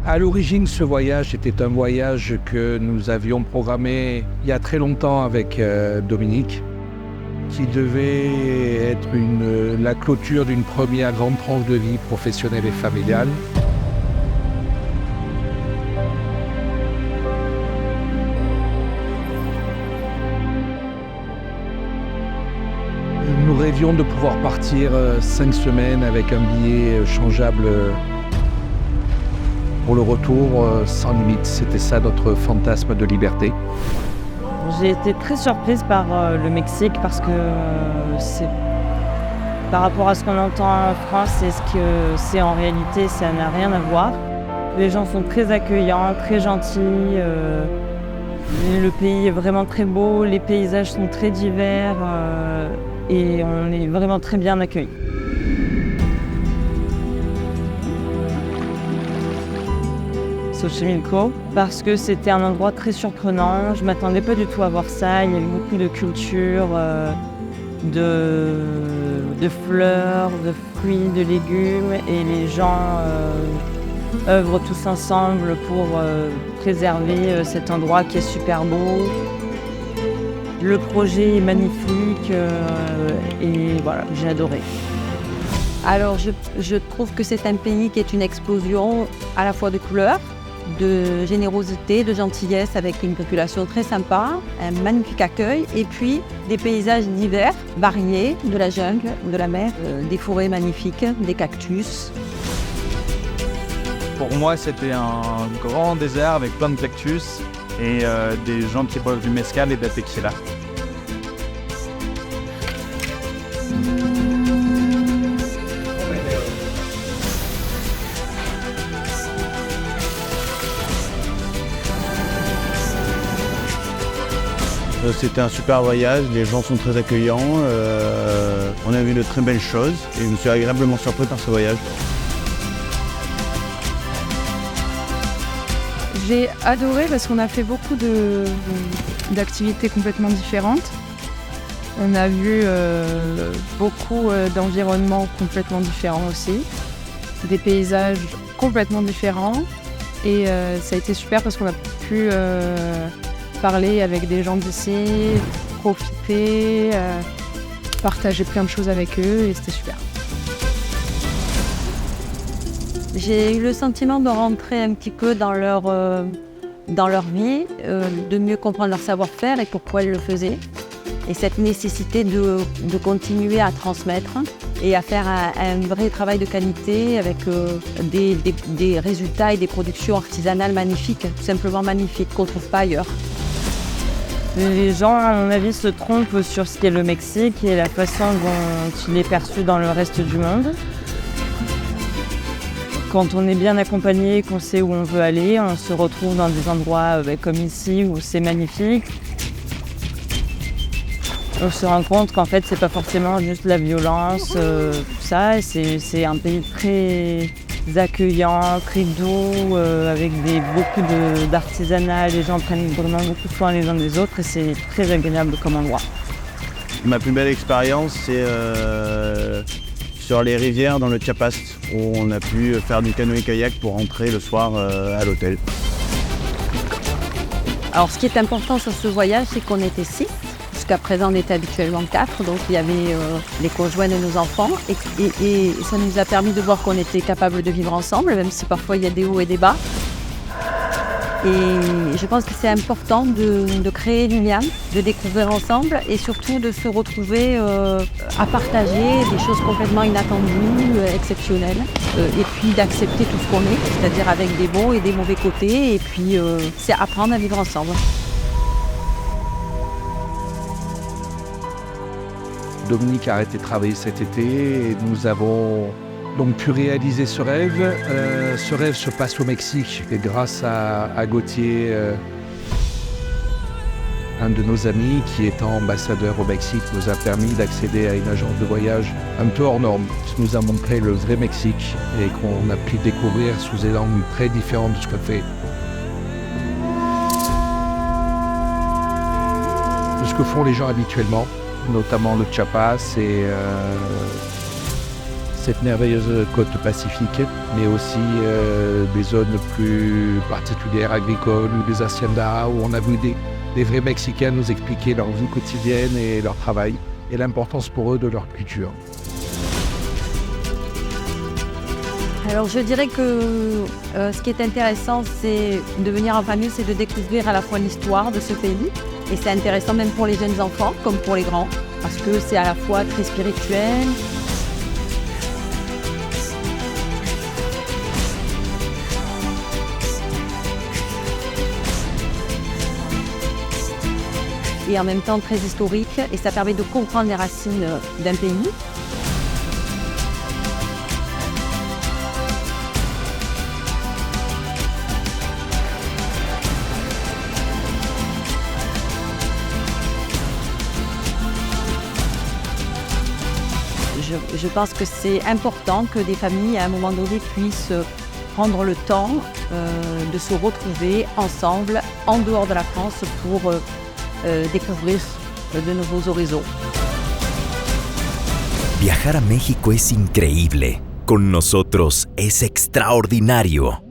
À l'origine, ce voyage était un voyage que nous avions programmé il y a très longtemps avec Dominique, qui devait être la clôture d'une première grande tranche de vie professionnelle et familiale. Nous rêvions de pouvoir partir 5 semaines avec un billet changeable pour le retour sans limite. C'était ça notre fantasme de liberté. J'ai été très surprise par le Mexique parce que c'est par rapport à ce qu'on entend en France et ce que c'est en réalité, ça n'a rien à voir. Les gens sont très accueillants, très gentils. Le pays est vraiment très beau, les paysages sont très divers et on est vraiment très bien accueillis. Xochimilco, parce que c'était un endroit très surprenant. Je ne m'attendais pas du tout à voir ça. Il y avait beaucoup de culture, de fleurs, de fruits, de légumes, et les gens œuvrent tous ensemble pour préserver cet endroit qui est super beau. Le projet est magnifique et voilà, j'ai adoré. Alors je trouve que c'est un pays qui est une explosion à la fois de couleurs, de générosité, de gentillesse, avec une population très sympa, un magnifique accueil et puis des paysages divers, variés, de la jungle, de la mer, des forêts magnifiques, des cactus. Pour moi, c'était un grand désert avec plein de cactus et des gens qui boivent du mezcal et de la tequila. C'était un super voyage, les gens sont très accueillants, on a vu de très belles choses et je me suis agréablement surpris par ce voyage. J'ai adoré parce qu'on a fait beaucoup d'activités complètement différentes. On a vu beaucoup d'environnements complètement différents aussi, des paysages complètement différents et ça a été super parce qu'on a pu parler avec des gens d'ici, profiter, partager plein de choses avec eux et c'était super. J'ai eu le sentiment de rentrer un petit peu dans leur vie, de mieux comprendre leur savoir-faire et pourquoi ils le faisaient. Et cette nécessité de continuer à transmettre et à faire un vrai travail de qualité avec des résultats et des productions artisanales magnifiques, tout simplement magnifiques, qu'on ne trouve pas ailleurs. Les gens, à mon avis, se trompent sur ce qu'est le Mexique et la façon dont il est perçu dans le reste du monde. Quand on est bien accompagné, qu'on sait où on veut aller, on se retrouve dans des endroits comme ici où c'est magnifique. On se rend compte qu'en fait, c'est pas forcément juste la violence, tout ça. C'est un pays très accueillant, très doux, avec beaucoup d'artisanat. Les gens prennent vraiment beaucoup soin les uns des autres et c'est très agréable comme endroit. Ma plus belle expérience, c'est sur les rivières dans le Chiapas, où on a pu faire du canoë-kayak pour rentrer le soir à l'hôtel. Alors ce qui est important sur ce voyage, c'est qu'on était 6. Jusqu'à présent, on était habituellement 4, donc il y avait les conjoints de nos enfants et ça nous a permis de voir qu'on était capable de vivre ensemble, même si parfois il y a des hauts et des bas. Et je pense que c'est important de créer du lien, de découvrir ensemble et surtout de se retrouver à partager des choses complètement inattendues, exceptionnelles. Et puis d'accepter tout ce qu'on est, c'est-à-dire avec des bons et des mauvais côtés. Et puis c'est apprendre à vivre ensemble. Dominique a arrêté de travailler cet été et nous avons donc pu réaliser ce rêve. Ce rêve se passe au Mexique et grâce à Gauthier, un de nos amis qui étant ambassadeur au Mexique, nous a permis d'accéder à une agence de voyage un peu hors norme, qui nous a montré le vrai Mexique et qu'on a pu découvrir sous des angles très différents de ce qu'on fait. De ce que font les gens habituellement, notamment le Chiapas, et cette merveilleuse côte pacifique, mais aussi des zones plus particulières agricoles ou des haciendas où on a vu des vrais Mexicains nous expliquer leur vie quotidienne et leur travail et l'importance pour eux de leur culture. Alors je dirais que ce qui est intéressant, c'est de venir en famille, c'est de découvrir à la fois l'histoire de ce pays. Et c'est intéressant même pour les jeunes enfants comme pour les grands, parce que c'est à la fois très spirituel. Et en même temps très historique, et ça permet de comprendre les racines d'un pays. Je pense que c'est important que des familles, à un moment donné, puissent prendre le temps de se retrouver ensemble, en dehors de la France, pour découvrir de nouveaux horizons. Viajar a México es increíble. Con nosotros es extraordinario.